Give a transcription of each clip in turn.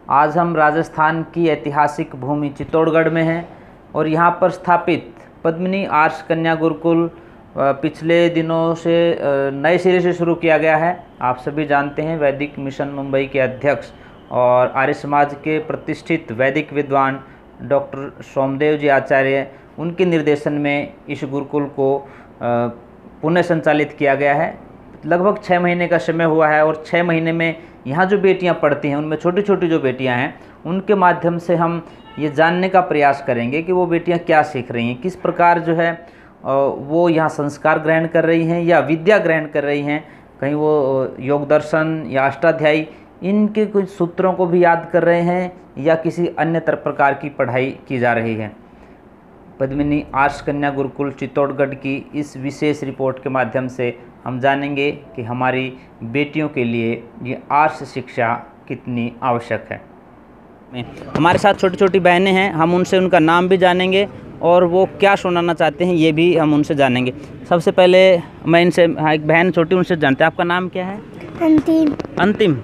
आज हम राजस्थान की ऐतिहासिक भूमि चित्तौड़गढ़ में हैं और यहाँ पर स्थापित पद्मिनी आर्ष कन्या गुरुकुल पिछले दिनों से नए सिरे से शुरू किया गया है। आप सभी जानते हैं वैदिक मिशन मुंबई के अध्यक्ष और आर्य समाज के प्रतिष्ठित वैदिक विद्वान डॉक्टर सोमदेव जी आचार्य, उनके निर्देशन में इस गुरुकुल को पुनः संचालित किया गया है। लगभग 6 महीने का समय हुआ है और 6 महीने में यहाँ जो बेटियाँ पढ़ती हैं, उनमें छोटी छोटी जो बेटियाँ हैं, उनके माध्यम से हम ये जानने का प्रयास करेंगे कि वो बेटियाँ क्या सीख रही हैं, किस प्रकार जो है वो यहाँ संस्कार ग्रहण कर रही हैं या विद्या ग्रहण कर रही हैं। कहीं वो योग दर्शन या अष्टाध्यायी इनके कुछ सूत्रों को भी याद कर रहे हैं या किसी अन्य प्रकार की पढ़ाई की जा रही है। पद्मिनी आर्ष कन्या गुरुकुल चित्तौड़गढ़ की इस विशेष रिपोर्ट के माध्यम से हम जानेंगे कि हमारी बेटियों के लिए ये आर्ष शिक्षा कितनी आवश्यक है। हमारे साथ छोटी छोटी बहनें हैं, हम उनसे उनका नाम भी जानेंगे और वो क्या सुनाना चाहते हैं ये भी हम उनसे जानेंगे। सबसे पहले मैं इनसे, हाँ, एक बहन छोटी, उनसे जानते हैं। आपका नाम क्या है? अंतिम। अंतिम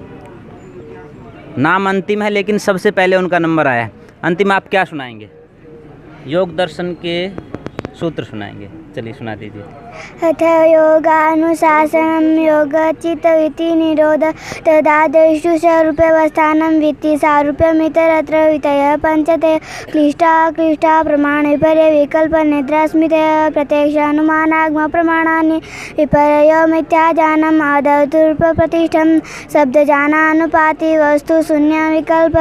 नाम अंतिम है, लेकिन सबसे पहले उनका नंबर आया है। अंतिम, आप क्या सुनाएंगे? योग दर्शन के सूत्र सुनाएंगे। चलिए सुना दीजिए। अथ योगानुशासनं योगचित्तवृत्ति निरोध तदादेषु स्वरूपवस्थानं वित्ति सारूप्यमितरत्र वितयः पंचतः क्लिष्टा प्रमाणविपर्य विकल्प निद्रास्मितः प्रत्यक्षानुमानागम प्रमाणानि विपर्यो मिथ्याज्ञानम् आदौतुर्प्रतिष्ठं शब्दजानानुपाति वस्तु शून्य विकल्प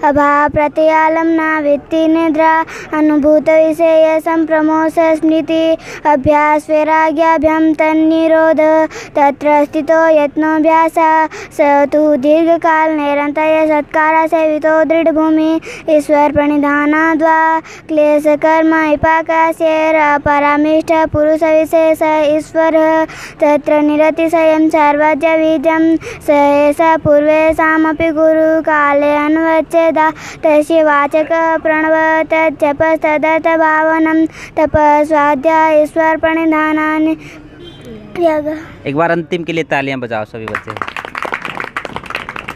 अभाव प्रत्ययालम्ना वित्ति निद्रा अनुभूतविषय संप्रमोष स्मृति अभ्यास वैराग्याभ्यां तन्निरोध तत्र स्थितो यत्नोऽभ्यासः स तु दीर्घकाल निरन्तर्य सत्कार सेवितो दृढभूमि ईश्वर प्रणिधानाद्वा क्लेशकर्म विपाकस्यैर अपरामिष्ट पुरुषविशेष ईश्वरः तत्र निरतिशयं सर्वज्ञबीजं स एष पूर्वेषामपि गुरुकाले अनुवच्चेदा तस्य वाचकः प्रणव तज्जपस्तदर्थभावनं तपः स्वाध्याय ईश्वर प्रणिधानानि। एक बार अंतिम के लिए तालियां बजाओ सभी बच्चे।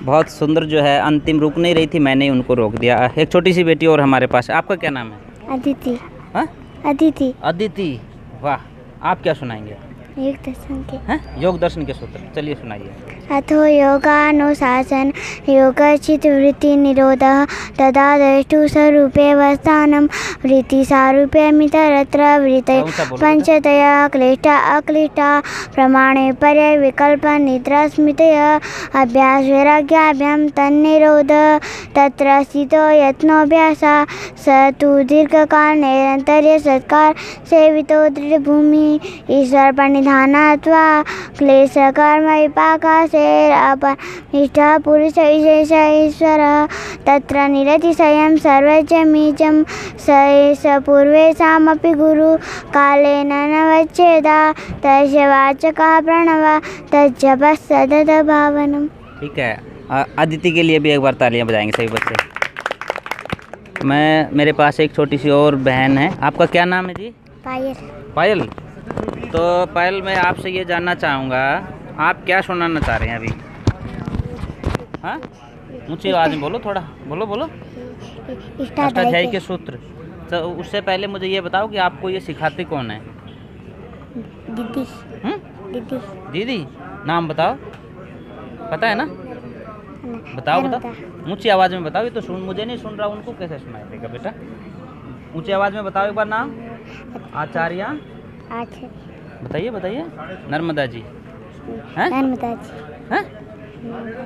बहुत सुंदर जो है, अंतिम रुक नहीं रही थी, मैंने उनको रोक दिया। एक छोटी सी बेटी और हमारे पास, आपका क्या नाम है? अदिति। हाँ, अदिति। अदिति, वाह। आप क्या सुनाएंगे? योग दर्शन के। हैं? योग दर्शन के सूत्र, चलिए सुनाइए। अथो योगानुशासन योगचित्तवृत्ति निरोधः तदादेष्टु स्वरूपेवस्थानं वृत्ति सारूप्यमितरत्र वृत्तय पंचतया क्लिष्टा अक्लिष्टा प्रमाणे पर्य विकल्प निद्रास्मृतय अभ्यास वैराग्याभ्यां तन्निरोध तत्र स्थितो यत्नोऽभ्यासः स तु दीर्घकाल निरन्तर्य सत्कार सेवितो दृढभूमि ईश्वर प्रणिधानात्वा क्लेशकर्म विपाकः अपनिष्ठ पुरुष विशेष ईश्वर तत्र निरतिशयं सर्वज्ञबीजं स एष पूर्वेषामपि गुरु कालेन नवच्छेदा तस्य वाचकः प्रणव तज्जपः सतत भावनम्। ठीक है, अदिति के लिए भी एक बार तालियां बजाएंगे सभी बच्चे। मेरे पास एक छोटी सी और बहन है। आपका क्या नाम है जी? पायल। पायल। तो पायल, मैं आपसे ये जानना चाहूँगा, आप क्या सुनाना चाह रहे हैं अभी? हाँ, ऊँची आवाज़ में बोलो, थोड़ा बोलो। अष्टाध्यायी के सूत्र। तो उससे पहले मुझे ये बताओ कि आपको ये सिखाते कौन है? दीदी। दीदी। दीदी, नाम बताओ, पता है ना? बताओ। ऊँची आवाज़ में बताओ, ये तो मुझे नहीं सुन रहा, उनको कैसे सुनाई देगा बेटा? ऊँची आवाज़ में बताओ एक बार नाम। आचार्य। बताइए। नर्मदा जी। हैं? नर्मदा जी। हैं?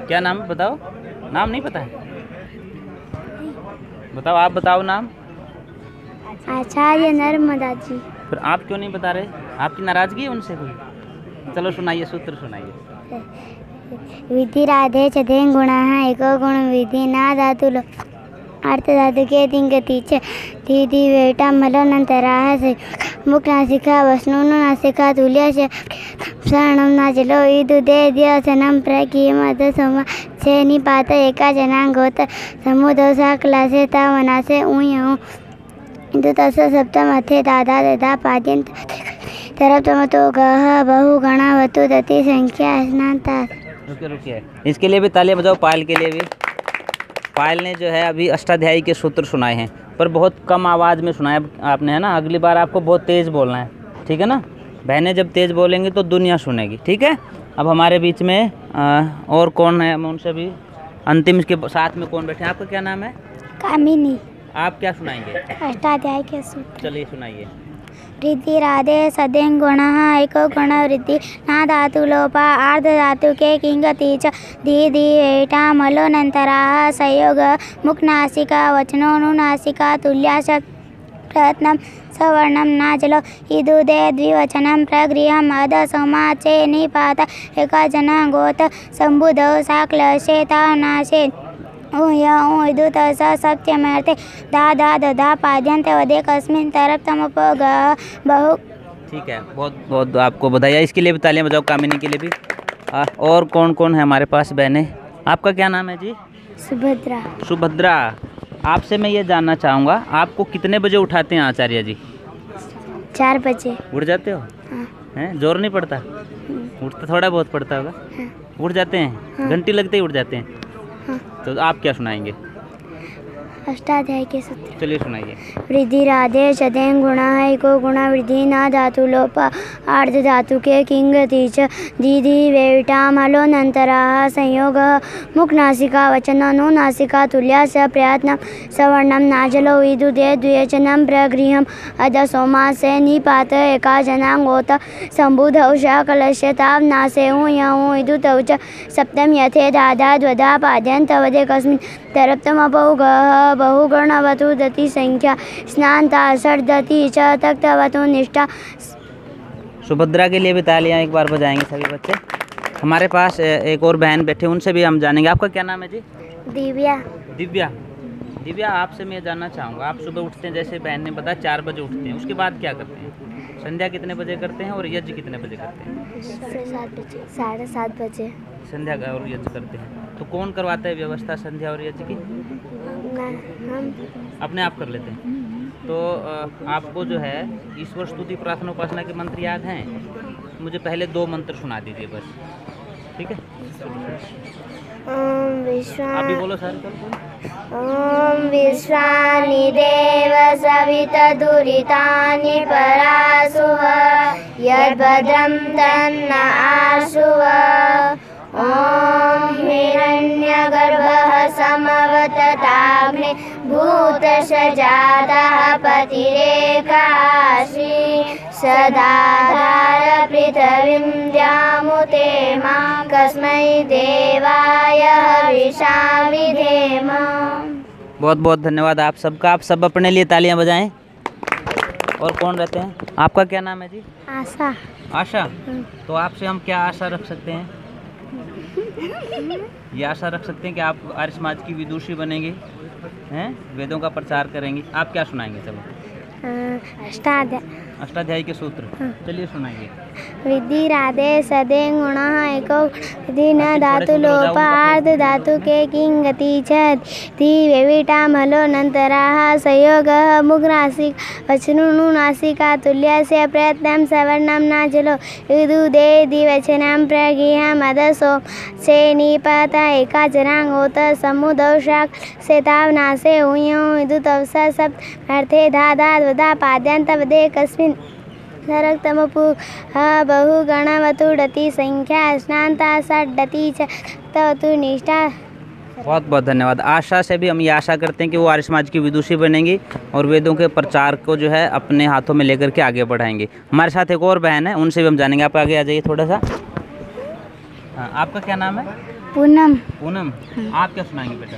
क्या नाम है बताओ? नाम नहीं पता है? बताओ, आप बताओ नाम। आचार्य नर्मदा जी। फिर आप क्यों नहीं बता रहे? आपकी नाराजगी है उनसे कोई? चलो सुनाइए, सूत्र सुनाइए। विधि राधे चधे गुणाः एको गुण विधि ना धातुलो अर्थ धातु के तिंग तीचे दीदी वेटा मलो नंतराः से मुख नासिका वस्नु नासिका तुल्य से शरणं नाचलो इदु दे दिया सनम प्रकीमत सम से निपात एका जनांगोत समुदोसा क्लासे तावनासे उयं इदु तस सप्तम अथे दादा ददा पाद्यंत तरप्तमतो गह बहु गणावतु दति संख्या स्नाता। रुकिए, इसके लिए भी तालियां बजाओ, पायल के लिए भी। पायल ने जो है अभी अष्टाध्यायी के सूत्र सुनाए हैं, पर बहुत कम आवाज़ में सुनाया आपने, है ना। अगली बार आपको बहुत तेज़ बोलना है, ठीक है ना। बहनें जब तेज़ बोलेंगी तो दुनिया सुनेगी, ठीक है। अब हमारे बीच में और कौन है, मैं उनसे भी अंतिम के साथ में कौन बैठे हैं। आपका क्या नाम है? कामिनी। आप क्या सुनाएंगे? अष्टाध्याय के सूत्र। चलिए सुनाइए। वृद्धि राधे सदें गुण एको गुण वृद्धि ना धातु लोपा आर्ध धातु के किंगति च धी धी वेटा मलोनंतरा संयोग मुख नासिका वचनो नुनासिका तुल्याश प्रयत्नं सवर्णं नाजलो इदुदे द्विवचनं प्रगृहम् अध समाचे निपात एकजन गोत संबुधौ साक्लशे तावनाशे इदु तस सत्यमर्थे दा दा दधा पाद्यंत वदे कस्मिन् तरफ तमपो ग बहु। ठीक है, बहुत बहुत आपको बधाई। इसके लिए भी तालियां बजाओ, कामिनी के लिए भी। और कौन कौन है हमारे पास बहनें? आपका क्या नाम है जी? सुभद्रा। सुभद्रा, आपसे मैं ये जानना चाहूँगा, आपको कितने बजे उठाते हैं आचार्य जी? 4 बजे। उठ जाते हो? हाँ। हैं, जोर नहीं पड़ता? उठता थोड़ा बहुत पड़ता होगा। हाँ। उठ जाते हैं? हाँ। घंटी लगते ही उठ जाते हैं? हाँ। तो आप क्या सुनाएंगे? अष्टाध्याय के सूत्र। चलिए सुनाइए। वृद्धि राधे सदें गुण एको गुण वृद्धि ना धातु लोप आर्ध धातु के किंगति च धी धी वेटा मलोनंतरा संयोग मुख नासिका वचन नु नासिका तुल्या स प्रयत्न सवर्णम नाजलो विदुदे द्विवचनं प्रगृहम् अध सोमासे निपात एका जनांगोत संबुधौ शकलस्य ताव नासे यौ इदु तौ च सप्तम यथे दादा द्वदा पाद्यंत वदे कस्मिन् तरप्तमपौग बहुगणवतु दति संख्या स्नानता षड्दति च तक्तवतु निष्ठा। सुभद्रा के लिए भी तालियां एक बार बजाएंगे सभी बच्चे। हमारे पास एक और बहन बैठे, उनसे भी हम जानेंगे। आपका क्या नाम है जी? दिव्या। दिव्या, दिव्या आपसे मैं जानना चाहूँगा, आप सुबह उठते हैं, जैसे बहन ने बताया 4 बजे उठते हैं, उसके बाद क्या करते हैं? संध्या कितने बजे करते हैं और यज्ञ कितने बजे करते हैं? 7 बजे, 7:30 बजे। संध्या और यज्ञ करते हैं। तो कौन करवाता है व्यवस्था संध्या और यज्ञ की? हम अपने आप कर लेते हैं। तो आपको जो है ईश्वर स्तुति प्रार्थना उपासना के मंत्र याद हैं? मुझे पहले 2 मंत्र सुना दीजिए बस, ठीक है। ओम विश्वा, आप भी बोलो सर। ओम विश्वानि देव सविता दुरितानि परासुव यद्भद्रं तन्न आशुव। ओम हिरण्यगर्भः समवतताग्नि भूतसजातः पतिरेकाशी सदाधार पृथिवीं द्यामुते मां कस्मै देवाय हविषा विधेम। बहुत बहुत धन्यवाद आप सबका। आप सब अपने लिए तालियां बजाएं। और कौन रहते हैं? आपका क्या नाम है जी? आशा। आशा, तो आपसे हम क्या आशा रख सकते हैं? ये आशा रख सकते हैं कि आप आर्य समाज की विदुषी बनेंगे, हैं, वेदों का प्रचार करेंगी। आप क्या सुनाएंगे सब? अष्टाध्यायी के सूत्र। चलिए सुनाइए। वृद्धि राधे सदें गुण एको वृद्धि न धातु लोप आर्ध धातु के किंगति च धी वेविटा मलोनंतरा संयोग मुख नासिक वचनु नु नासिका तुल्यस्य प्रयत्नं सवर्णं नाजलो इदु दे द्विवचनं प्रगृहम् अध सोमसे निपात एका जनांगोत समुदौ शाक से तावनासे उयौ इदु तवस सप्त अर्थे धा धा द्वदा पाद्यंत वदे कस्मिन् सरक्तमपु बहुगणवतु डति संख्या स्नानता षड्डति च तवतु निष्ठा। बहुत बहुत धन्यवाद। आशा से भी हम ये आशा करते हैं कि वो आर्य समाज की विदुषी बनेंगी और वेदों के प्रचार को जो है अपने हाथों में लेकर के आगे बढ़ाएंगे। हमारे साथ एक और बहन है, उनसे भी हम जानेंगे। आप आगे आ जाइए थोड़ा सा। हाँ, आपका क्या नाम है? पूनम। पूनम, आप क्या सुनाएंगे बेटा?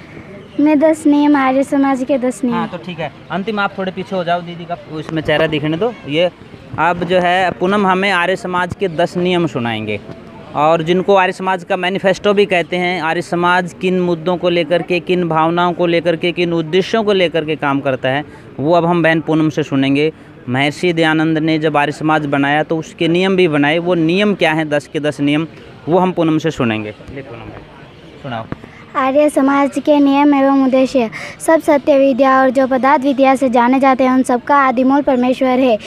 मैं 10 नियम आर्य समाज के 10 नियम। हाँ तो ठीक है, अंतिम आप थोड़े पीछे हो जाओ, दीदी का इसमें चेहरा दिखने दो। ये आप जो है पूनम हमें आर्य समाज के 10 नियम सुनाएंगे, और जिनको आर्य समाज का मैनिफेस्टो भी कहते हैं। आर्य समाज किन मुद्दों को लेकर के, किन भावनाओं को लेकर के, किन उद्देश्यों को लेकर के काम करता है, वो अब हम बहन पूनम से सुनेंगे। महर्षि दयानंद ने जब आर्य समाज बनाया तो उसके नियम भी बनाए। वो नियम क्या हैं, 10 के 10 नियम, वो हम पूनम से सुनेंगे। ले पूनम सुनाओ। आर्य समाज के नियम एवं उद्देश्य। सब सत्य विद्या और जो पदार्थ विद्या से जाने जाते हैं उन सबका आदिमूल परमेश्वर है।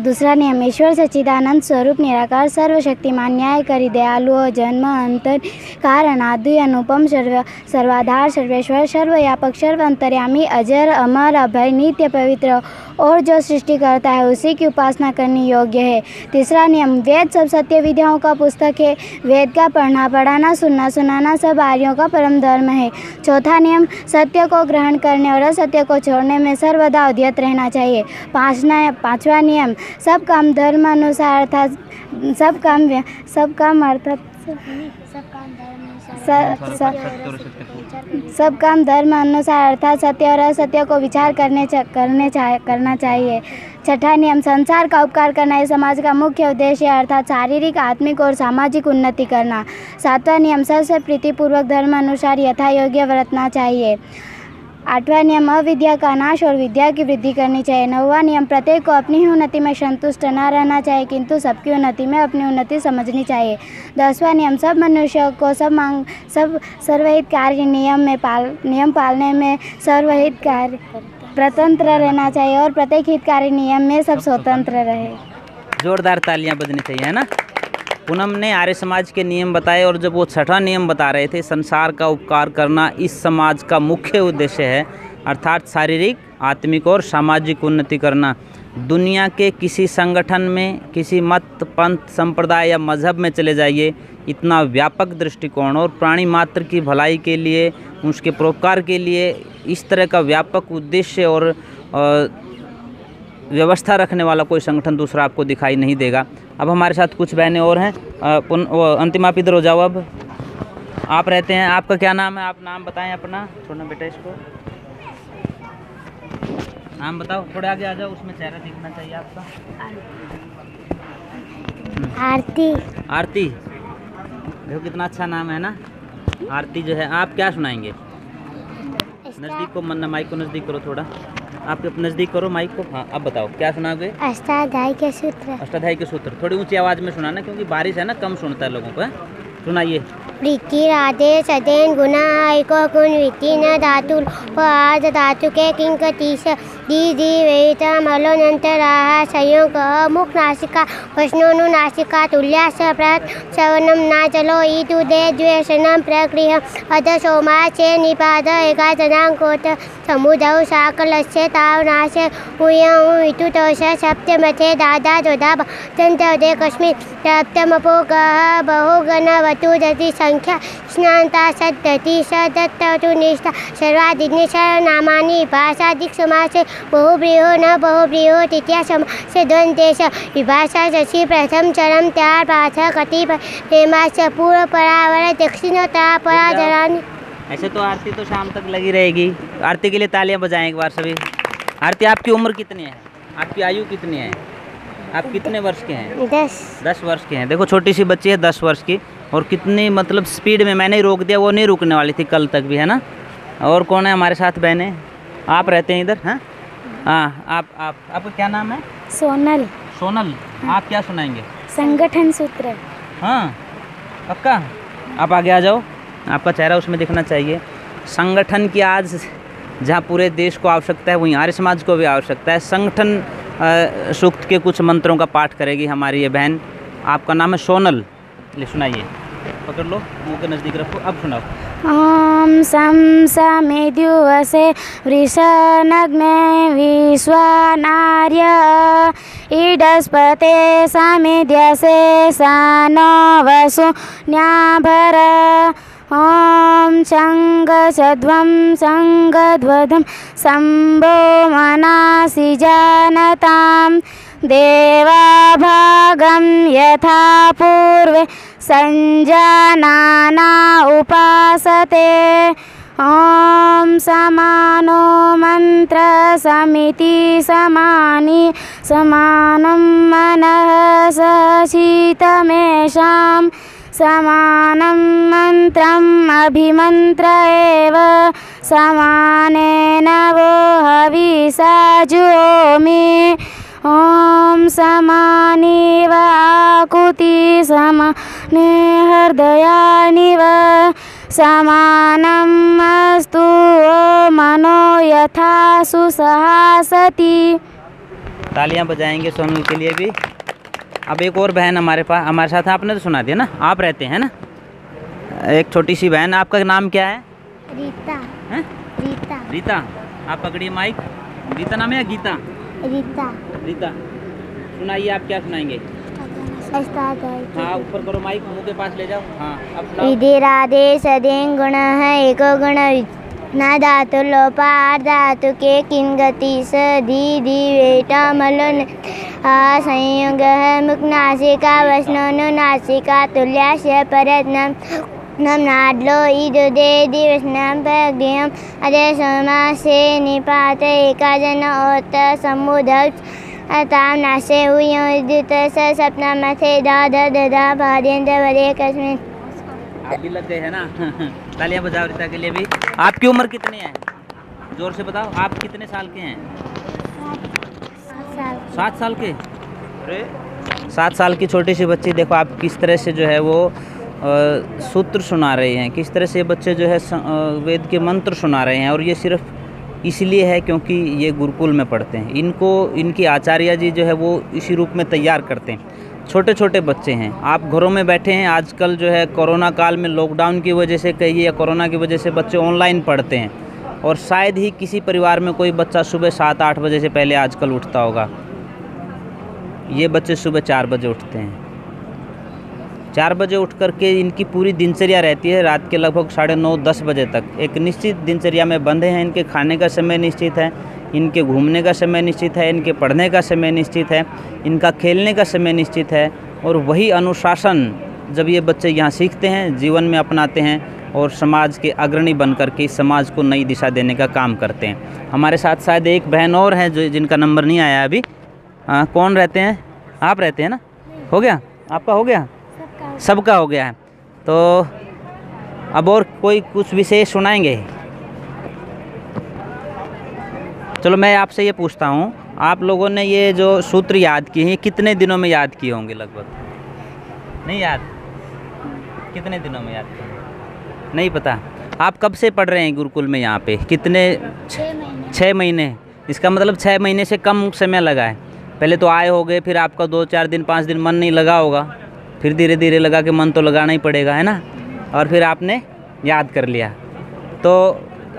दूसरा नियम, ईश्वर सच्चिदानंद स्वरूप निराकार सर्वशक्तिमान न्यायकारी दयालु और जन्म अंतर कारण आदि अनुपम सर्वाधार सर्वेश्वर सर्वव्यापक सर्व अंतर्यामी अजर अमर अभय नित्य पवित्र और जो सृष्टि करता है उसी की उपासना करनी योग्य है। तीसरा नियम, वेद सब सत्य विद्याओं का पुस्तक है। वेद का पढ़ना पढ़ाना सुनना सुनाना सब आर्यों का परम धर्म है। चौथा नियम, सत्य को ग्रहण करने और असत्य को छोड़ने में सर्वदा उद्यत रहना चाहिए। पांचवा नियम, सब काम धर्म अनुसार अर्थात सब काम धर्म अनुसार अर्थात सत्य और असत्य को विचार करना चाहिए। छठा नियम, संसार का उपकार करना ये समाज का मुख्य उद्देश्य है अर्थात शारीरिक आत्मिक और सामाजिक उन्नति करना। सातवां नियम, सबसे प्रीतिपूर्वक धर्म अनुसार यथा योग्य बरतना चाहिए। आठवां नियम, अविद्या का नाश और विद्या की वृद्धि करनी चाहिए। नौवां नियम, प्रत्येक को अपनी ही उन्नति में संतुष्ट न रहना चाहिए किंतु सबकी उन्नति में अपनी उन्नति समझनी चाहिए। 10वां नियम, सब मनुष्यों को सब सर्वहित कार्य नियम पालने में सर्वहित कार्य स्वतंत्र रहना चाहिए और प्रत्येक हितकारी नियम में सब स्वतंत्र रहे। जोरदार तालियां बजनी चाहिए, है ना। पूनम ने आर्य समाज के नियम बताए और जब वो छठा नियम बता रहे थे, संसार का उपकार करना इस समाज का मुख्य उद्देश्य है अर्थात शारीरिक आत्मिक और सामाजिक उन्नति करना। दुनिया के किसी संगठन में किसी मत पंथ संप्रदाय या मजहब में चले जाइए, इतना व्यापक दृष्टिकोण और प्राणी मात्र की भलाई के लिए उसके परोपकार के लिए इस तरह का व्यापक उद्देश्य और व्यवस्था रखने वाला कोई संगठन दूसरा आपको दिखाई नहीं देगा। अब हमारे साथ कुछ बहनें और हैं। अंतिम आप इधर हो जाओ। अब आप रहते हैं, आपका क्या नाम है? आप नाम बताएं अपना। छोड़ना बेटा इसको, नाम बताओ। थोड़े आगे आ जाओ, उसमें चेहरा दिखना चाहिए आपका। आरती। आरती, देखो कितना अच्छा नाम है ना, आरती जो है। आप क्या सुनाएंगे? नज़दीक को, मन्ना माइक को नज़दीक करो थोड़ा, आप नज़दीक करो माइक को। हाँ, अब बताओ क्या सुनाओगे? अष्टाध्यायी के सूत्र। अष्टाध्यायी के सूत्र थोड़ी ऊंची आवाज़ में सुनाना क्योंकि बारिश है ना, कम सुनता है लोगों को। सुनाइए। प्रीति राधे सदेन गुना एको गुण विति न धातु पाद धातु के किंकतीश दी वेता मलोनंतराः संयोग मुख नासिका वष्णोनु नासिका तुल्या सप्रत श्रवणम नाचलो ईतु दे द्वेषणम प्रगृह अध सोमाचे निपाद एकादनांकोत समुदौ साकलस्य तावनाशे उयं इतुतोष सप्तमथे दादा दोदा तंतदे कस्मिन् सप्तमपोगः बहुगणवतु दति संख्या स्नान्ता सद्दति सदत्ततु निष्ठा सर्वादिनी सर्वनामानि भाषादिक समासे बहुब्रीहो न बहुब्रीहो तृतीया समासे द्वंद्वेश विभाषा शशि प्रथम चरम त्यार पाठ कतिपय प्रेमास्य पूर्व परावर दक्षिणोत्तर पराधरानि। ऐसे तो आरती तो शाम तक लगी रहेगी। आरती के लिए तालियां बजाएं एक बार सभी। आरती, आपकी उम्र कितनी है? आपकी आयु कितनी है? आप कितने वर्ष के हैं? 10 वर्ष के हैं। देखो छोटी सी बच्ची है 10 वर्ष की, और कितनी मतलब स्पीड में मैंने रोक दिया, वो नहीं रुकने वाली थी कल तक भी, है ना। और कौन है हमारे साथ? बहनें, आप रहते हैं इधर? हैं, हाँ। आपका क्या नाम है? सोनल। सोनल, आप क्या सुनाएंगे? संगठन सूत्र। हाँ पक्का, आप आगे आ जाओ, आपका चेहरा उसमें दिखना चाहिए। संगठन की आज जहाँ पूरे देश को आवश्यकता है वहीं आर्य समाज को भी आवश्यकता है। संगठन सूक्त के कुछ मंत्रों का पाठ करेगी हमारी ये बहन। आपका नाम है सोनल। ले सुनाइए, पकड़ लो, मुँह के नज़दीक रखो, अब सुनाओ। ओम सम समेद्युवसे वृषनग्ने विश्वनार्य ईडस्पते समेद्यसे सानो वसुन्याभर ओम संगध्वं संभो मनासि जानतां देवाभागं यथा पूर्वे संजानाना उपासते ओम समानो मंत्र समिति समानि समानं मनः सशीतमेषां समानं मंत्रम् अभिमन्त्र एव समानेन वो हविषा जुहोमि ओम समानि व आकुति समाने हृदयानि व समानम् अस्तु मनो यथा सुसहासति। तालियां बजाएंगे सोनू के लिए भी। अब एक और बहन हमारे साथ है, आपने तो सुना दिया ना, आप रहते हैं ना, एक छोटी सी बहन। आपका नाम क्या है? रीता। हैं? रीता। रीता, आप पकड़िए माइक। रीता नाम है या गीता? रीता। रीता, सुनाइए, आप क्या सुनाएंगे? हाँ, ऊपर करो माइक, मुंह के पास ले जाओ। हाँ, अब सुनाओ। विधिरादेश अधिं गुण है एको गुण न धातु लोपार धातु के किन गति धी धी वेटा मलन संयोग है मुख नासिका वैष्णव नासिका तुल्यास्य परत नम नम नाडलो ईदो दे दिवसनम पग्यम अदे सोमा से निपात एकाजन ओत समुदल ताम नासे उयुदित स सपना मथे दा दा दा भाद्यंत वरे कस्मिन। आप भी लग गए है ना। तालियां बजाओ रीता के लिए भी। आपकी उम्र कितनी है? जोर से बताओ, आप कितने साल के हैं? 7 साल के? अरे 7 साल की छोटी सी बच्ची, देखो आप किस तरह से जो है वो सूत्र सुना रहे हैं, किस तरह से बच्चे जो है वेद के मंत्र सुना रहे हैं। और ये सिर्फ इसलिए है क्योंकि ये गुरुकुल में पढ़ते हैं। इनको इनकी आचार्य जी जो है वो इसी रूप में तैयार करते हैं। छोटे छोटे बच्चे हैं, आप घरों में बैठे हैं। आजकल जो है कोरोना काल में लॉकडाउन की वजह से कहिए या कोरोना की वजह से बच्चे ऑनलाइन पढ़ते हैं। और शायद ही किसी परिवार में कोई बच्चा सुबह 7-8 बजे से पहले आजकल उठता होगा। ये बच्चे सुबह 4 बजे उठते हैं। 4 बजे उठ करके इनकी पूरी दिनचर्या रहती है रात के लगभग 9:30-10 बजे तक। एक निश्चित दिनचर्या में बंधे हैं। इनके खाने का समय निश्चित है, इनके घूमने का समय निश्चित है, इनके पढ़ने का समय निश्चित है, इनका खेलने का समय निश्चित है। और वही अनुशासन जब ये बच्चे यहाँ सीखते हैं, जीवन में अपनाते हैं और समाज के अग्रणी बन करके इस समाज को नई दिशा देने का काम करते हैं। हमारे साथ शायद एक बहन और है जो जिनका नंबर नहीं आया अभी। कौन रहते हैं? आप रहते हैं ना? हो गया आपका? हो गया, सबका हो गया है। तो अब और कोई कुछ विशेष सुनाएंगे? चलो मैं आपसे ये पूछता हूँ, आप लोगों ने ये जो सूत्र याद किए हैं कितने दिनों में याद किए होंगे? लगभग नहीं याद? कितने दिनों में याद किए? नहीं पता। आप कब से पढ़ रहे हैं गुरुकुल में यहाँ पे? कितने? 6 महीने। इसका मतलब 6 महीने से कम समय लगा है। पहले तो आए होगे, फिर आपका 2-4 दिन 5 दिन मन नहीं लगा होगा, फिर धीरे धीरे लगा कि मन तो लगाना ही पड़ेगा, है ना? और फिर आपने याद कर लिया। तो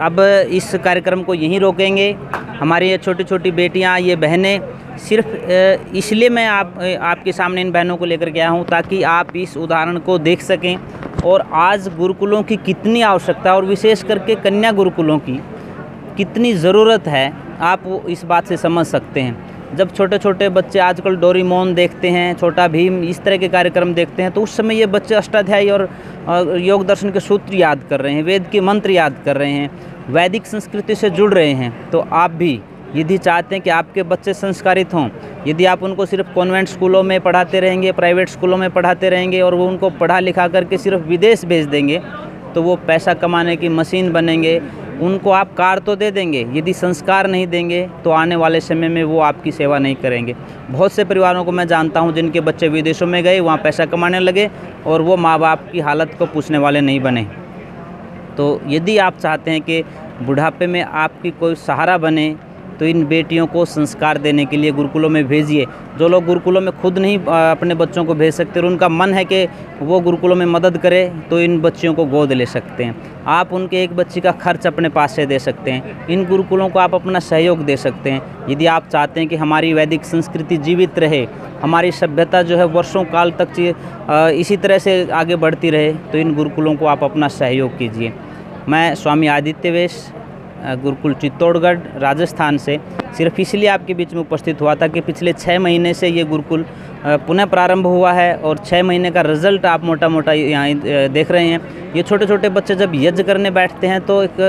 अब इस कार्यक्रम को यहीं रोकेंगे। हमारी ये छोटी छोटी बेटियां, ये बहनें, सिर्फ इसलिए मैं आपके सामने इन बहनों को लेकर के आया हूँ ताकि आप इस उदाहरण को देख सकें और आज गुरुकुलों की कितनी आवश्यकता और विशेष करके कन्या गुरुकुलों की कितनी ज़रूरत है, आप इस बात से समझ सकते हैं। जब छोटे छोटे बच्चे आजकल डोरेमोन देखते हैं, छोटा भीम, इस तरह के कार्यक्रम देखते हैं, तो उस समय ये बच्चे अष्टाध्यायी और योग दर्शन के सूत्र याद कर रहे हैं, वेद के मंत्र याद कर रहे हैं, वैदिक संस्कृति से जुड़ रहे हैं। तो आप भी यदि चाहते हैं कि आपके बच्चे संस्कारित हों, यदि आप उनको सिर्फ कॉन्वेंट स्कूलों में पढ़ाते रहेंगे, प्राइवेट स्कूलों में पढ़ाते रहेंगे और वो उनको पढ़ा लिखा करके सिर्फ विदेश भेज देंगे, तो वो पैसा कमाने की मशीन बनेंगे। उनको आप कार तो दे देंगे, यदि संस्कार नहीं देंगे तो आने वाले समय में वो आपकी सेवा नहीं करेंगे। बहुत से परिवारों को मैं जानता हूँ जिनके बच्चे विदेशों में गए, वहाँ पैसा कमाने लगे और वो माँ बाप की हालत को पूछने वाले नहीं बने। तो यदि आप चाहते हैं कि बुढ़ापे में आपकी कोई सहारा बने, तो इन बेटियों को संस्कार देने के लिए गुरुकुलों में भेजिए। जो लोग गुरुकुलों में खुद नहीं अपने बच्चों को भेज सकते और उनका मन है कि वो गुरुकुलों में मदद करे, तो इन बच्चियों को गोद ले सकते हैं आप। उनके एक बच्ची का खर्च अपने पास से दे सकते हैं। इन गुरुकुलों को आप अपना सहयोग दे सकते हैं। यदि आप चाहते हैं कि हमारी वैदिक संस्कृति जीवित रहे, हमारी सभ्यता जो है वर्षों काल तक इसी तरह से आगे बढ़ती रहे, तो इन गुरुकुलों को आप अपना सहयोग कीजिए। मैं स्वामी आदित्य वेश, गुरुकुल चित्तौड़गढ़, राजस्थान से सिर्फ इसलिए आपके बीच में उपस्थित हुआ था कि पिछले 6 महीने से ये गुरुकुल पुनः प्रारंभ हुआ है और 6 महीने का रिज़ल्ट आप मोटा मोटा यहाँ देख रहे हैं। ये छोटे छोटे बच्चे जब यज्ञ करने बैठते हैं तो एक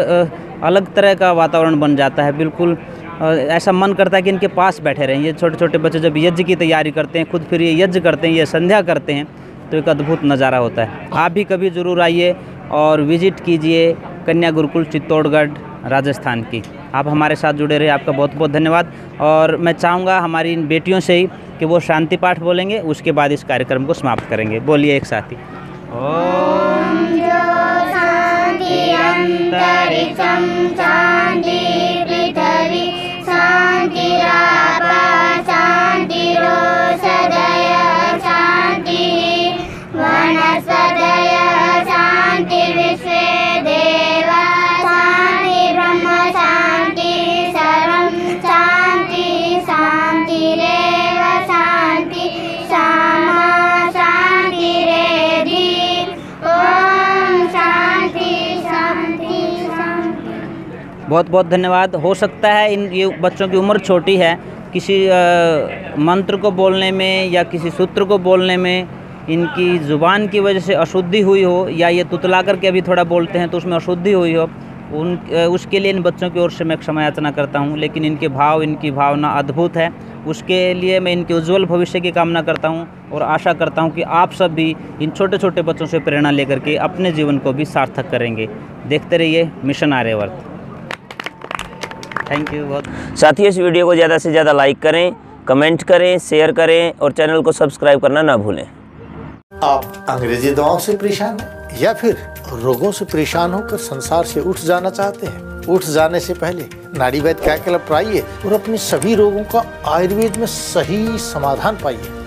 अलग तरह का वातावरण बन जाता है। बिल्कुल ऐसा मन करता है कि इनके पास बैठे रहें। ये छोटे छोटे बच्चे जब यज्ञ की तैयारी करते हैं, खुद फिर ये यज्ञ करते हैं, ये संध्या करते हैं, तो एक अद्भुत नज़ारा होता है। आप भी कभी ज़रूर आइए और विजिट कीजिए कन्या गुरुकुल चित्तौड़गढ़, राजस्थान की। आप हमारे साथ जुड़े रहे, आपका बहुत बहुत धन्यवाद। और मैं चाहूँगा हमारी इन बेटियों से ही कि वो शांति पाठ बोलेंगे, उसके बाद इस कार्यक्रम को समाप्त करेंगे। बोलिए एक साथ ही। ओम अन्तरिक्षं शान्ति पृथिवी शान्तिरापः शान्तिरोषधयः शान्तिः वनस्पतयः शान्तिर्विश्वे देवाः शान्तिर्ब्रह्म शान्तिः सर्वं शान्तिः शान्तिरेव शान्तिः सामा शान्तिरेधि ओम शांति शांति शांति। बहुत बहुत धन्यवाद। हो सकता है ये बच्चों की उम्र छोटी है, किसी मंत्र को बोलने में या किसी सूत्र को बोलने में इनकी ज़ुबान की वजह से अशुद्धि हुई हो, या ये तुतला करके अभी थोड़ा बोलते हैं तो उसमें अशुद्धि हुई हो, उसके लिए इन बच्चों की ओर से मैं क्षमा याचना करता हूं। लेकिन इनके भाव, इनकी भावना अद्भुत है, उसके लिए मैं इनके उज्जवल भविष्य की कामना करता हूं और आशा करता हूं कि आप सब भी इन छोटे छोटे बच्चों से प्रेरणा लेकर के अपने जीवन को भी सार्थक करेंगे। देखते रहिए मिशन आर्यावर्त। थैंक यू बहुत। साथियों, इस वीडियो को ज़्यादा से ज़्यादा लाइक करें, कमेंट करें, शेयर करें और चैनल को सब्सक्राइब करना ना भूलें। आप अंग्रेजी दवाओं से परेशान हैं या फिर रोगों से परेशान होकर संसार से उठ जाना चाहते हैं? उठ जाने से पहले नाड़ी वैद्य क्या क्लब पर आइए और अपने सभी रोगों का आयुर्वेद में सही समाधान पाइए।